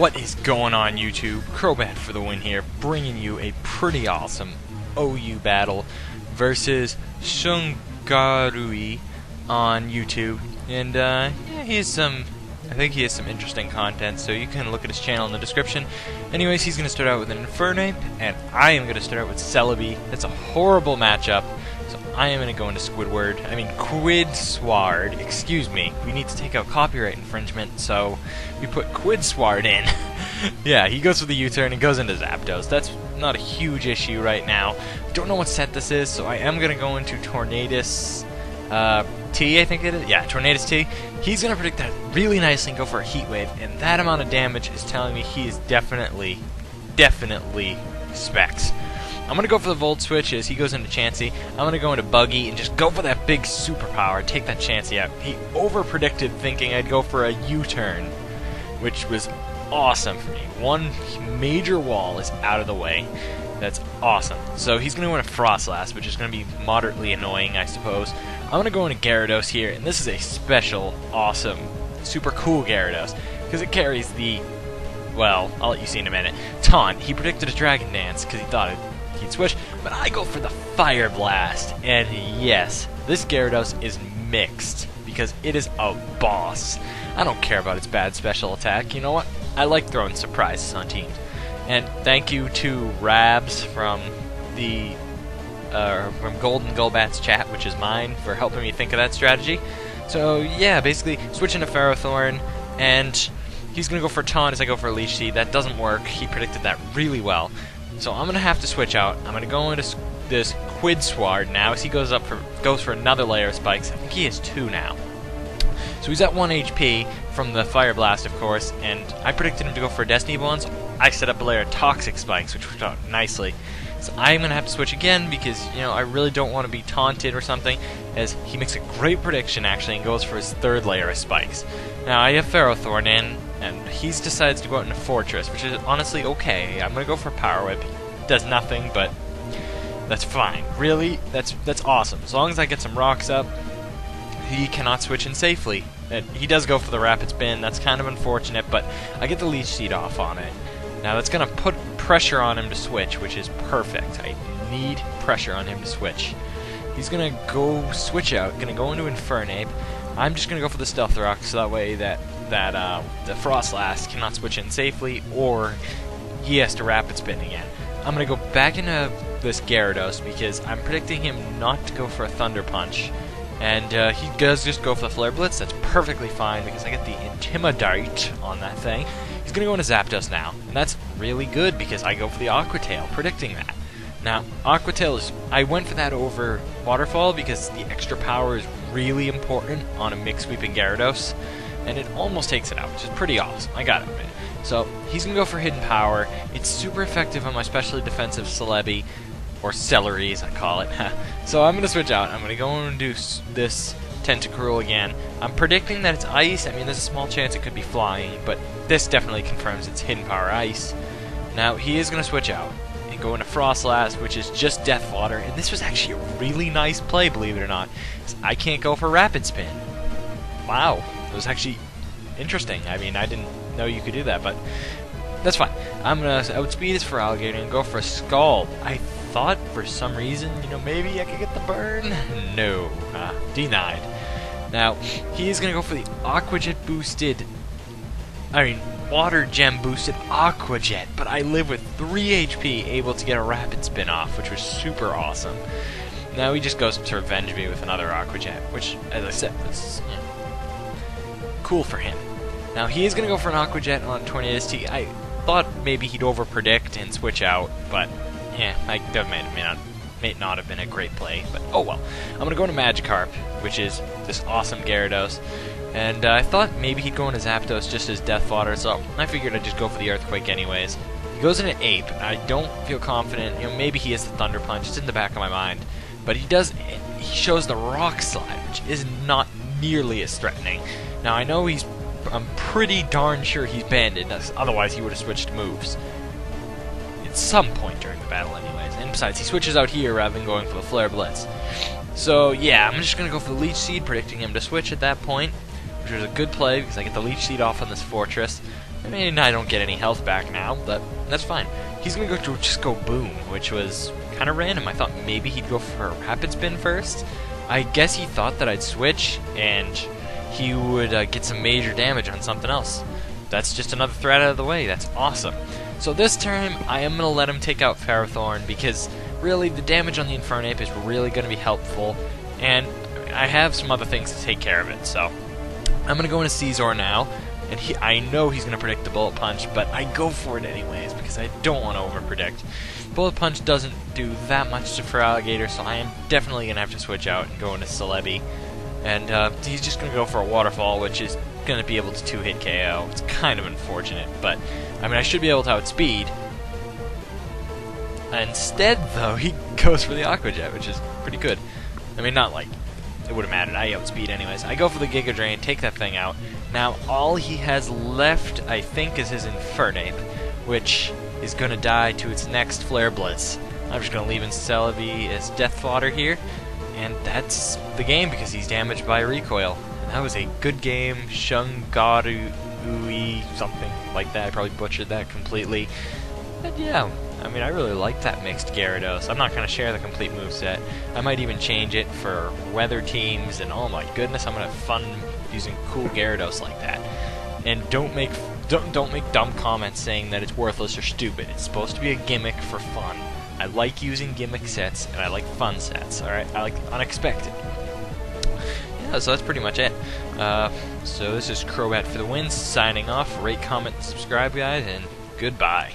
What is going on, YouTube? Crobat for the win here, bringing you a pretty awesome OU battle versus Shungarui on YouTube. And yeah, I think he has some interesting content, so you can look at his channel in the description. Anyways, he's going to start out with an Infernape, and I am going to start out with Celebi. That's a horrible matchup, so I am going to go into Quidsward. Excuse me. We need to take out copyright infringement, so we put Quidsward in. Yeah, he goes for the U-turn and goes into Zapdos. That's not a huge issue right now. Don't know what set this is, so I am going to go into Tornadus T, I think it is. Yeah, Tornadus T. He's going to predict that really nicely and go for a Heat Wave, and that amount of damage is telling me he is definitely specs. I'm going to go for the Volt Switch as he goes into Chansey. I'm going to go into Buggy and just go for that big superpower, take that Chansey out. He over-predicted thinking I'd go for a U-turn, which was awesome for me. One major wall is out of the way. That's awesome. So he's going to go into Frostlass, which is going to be moderately annoying, I suppose. I'm going to go into Gyarados here, and this is a special, awesome, super cool Gyarados, because it carries the, well, I'll let you see in a minute, Taunt. He predicted a Dragon Dance, because he thought he'd switch, but I go for the Fire Blast, and yes, this Gyarados is mixed, because it is a boss. I don't care about its bad special attack. You know what? I like throwing surprises on teams. And thank you to Rabs from the from Golden Golbat's chat, which is mine, for helping me think of that strategy. So yeah, basically switching to Ferrothorn, and he's gonna go for Taunt as I go for Leech Seed. That doesn't work. He predicted that really well. So I'm gonna have to switch out. I'm gonna go into this Quidsward now as he goes for another layer of spikes. I think he has 2 now. So he's at 1 HP from the Fire Blast, of course, and I predicted him to go for Destiny Bonds. I set up a layer of Toxic Spikes, which worked out nicely. So I'm going to have to switch again because, you know, I really don't want to be taunted or something, as he makes a great prediction, actually, and goes for his 3rd layer of Spikes. Now, I have Ferrothorn in, and he decides to go out into Fortress, which is honestly okay. I'm going to go for Power Whip. It does nothing, but that's fine. Really, that's awesome. As long as I get some rocks up, he cannot switch in safely. He does go for the Rapid Spin. That's kind of unfortunate, but I get the Leech Seed off on it. Now that's going to put pressure on him to switch, which is perfect. I need pressure on him to switch. He's going to go switch out, going to go into Infernape. I'm just going to go for the Stealth Rock, so that way that the Frostlass cannot switch in safely, or he has to Rapid Spin again. I'm going to go back into this Gyarados because I'm predicting him not to go for a Thunder Punch. And he does just go for the Flare Blitz. That's perfectly fine because I get the Intimidate on that thing. He's going to go into Zapdos now. And that's really good because I go for the Aqua Tail, predicting that. Now, Aqua Tail is... I went for that over Waterfall because the extra power is really important on a Mix Sweeping Gyarados. And it almost takes it out, which is pretty awesome. I got it. So, he's going to go for Hidden Power. It's super effective on my specially defensive Celebi. Or Celery, as I call it. So I'm going to switch out. I'm going to go and do this Tentacruel again. I'm predicting that it's Ice. I mean, there's a small chance it could be Flying, but this definitely confirms it's Hidden Power Ice. Now, he is going to switch out and go into Frostlass, which is just Death Water, and this was actually a really nice play, believe it or not. I can't go for Rapid Spin. Wow, it was actually interesting. I mean, I didn't know you could do that, but that's fine. I'm going to outspeed his Feraligatr and go for a Scald. I thought for some reason, you know, maybe I could get the burn. No, denied. Now, he's going to go for the Water Gem boosted Aqua Jet, but I live with 3 HP, able to get a Rapid Spin off, which was super awesome. Now he just goes to revenge me with another Aqua Jet, which, as I said, was cool for him. Now, he is going to go for an Aqua Jet on Tornadus T. I thought maybe he'd over-predict and switch out, but yeah, that may not have been a great play, but oh well. I'm going to go into Magikarp, which is this awesome Gyarados, and I thought maybe he'd go into Zapdos just as Death Water, so I figured I'd just go for the Earthquake anyways. He goes into Ape, and I don't feel confident, you know, maybe he has the Thunder Punch, it's in the back of my mind, but he shows the Rock Slide, which is not nearly as threatening. Now I know I'm pretty darn sure he's banded, otherwise he would have switched moves. At some point during the battle anyways. And besides, he switches out here rather than going for the Flare Blitz. So yeah, I'm just going to go for the Leech Seed, predicting him to switch at that point, which was a good play because I get the Leech Seed off on this Fortress. I mean, I don't get any health back now, but that's fine. He's gonna just go boom, which was kind of random. I thought maybe he'd go for a rapid spin first. I guess he thought that I'd switch, and he would get some major damage on something else. That's just another threat out of the way. That's awesome. So this time, I am going to let him take out Ferrothorn, because really, the damage on the Infernape is really going to be helpful, and I have some other things to take care of it. So I'm going to go into Caesar now, and I know he's going to predict the Bullet Punch, but I go for it anyways, because I don't want to over-predict. Bullet Punch doesn't do that much to Feraligatr, so I am definitely going to have to switch out and go into Celebi. And he's just going to go for a Waterfall, which is going to be able to 2-hit KO. It's kind of unfortunate, but I mean, I should be able to outspeed. Instead, though, he goes for the Aqua Jet, which is pretty good. I mean, not like it would have mattered. I outspeed anyways. I go for the Giga Drain, take that thing out. Now, all he has left, I think, is his Infernape, which is going to die to its next Flare Blitz. I'm just going to leave in Celebi as Death Fodder here, and that's the game because he's damaged by Recoil. And that was a good game. Shungarui, something like that. I probably butchered that completely. But yeah, I mean, I really like that mixed Gyarados. I'm not going to share the complete moveset. I might even change it for weather teams, and oh my goodness, I'm going to have fun using cool Gyarados like that. And don't make dumb comments saying that it's worthless or stupid. It's supposed to be a gimmick for fun. I like using gimmick sets, and I like fun sets, alright? I like unexpected. Yeah, so that's pretty much it. So this is Crobat for the win, signing off. Rate, comment, subscribe, guys, and goodbye.